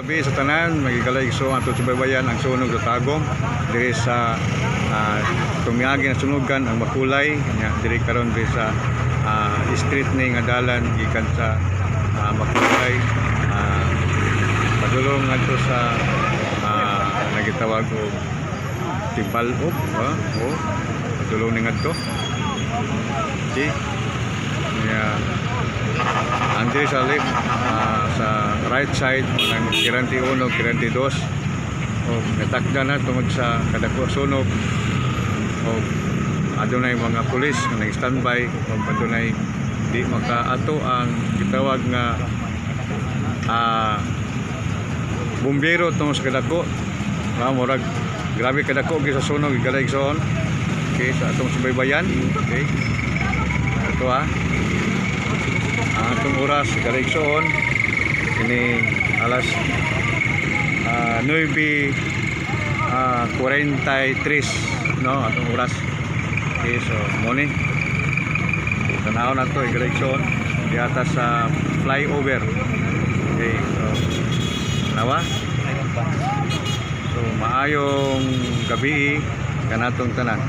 gabi sa tanan, magigalay so ato subaybayan ang sunog sa Tagum diri sa tumiagi na sunugan ang Makulay nya diri karon diri sa street ni nga dalan gikan sa Makulay padulong ngadto sa nagitawag og Tibalop padulong ni ngadto okay nya andiri sa left sa right side ng Kiranti 1, Kiranti 2 o natakda na tungod sa kadako sunog o adunay mga pulis nga nag-standby o adunay di makaato ang gitawag nga bumbero tungod sa kadako murag grabe kadako gi sa sunog gigalay igsoon okay sa atong subaybayan okay ito atong oras kaligsoon ini alas 9:43 no atong oras okay so morning tanaw na to kaligsoon di atas sa flyover okay so nawa so maayong gabi kanatong tanan.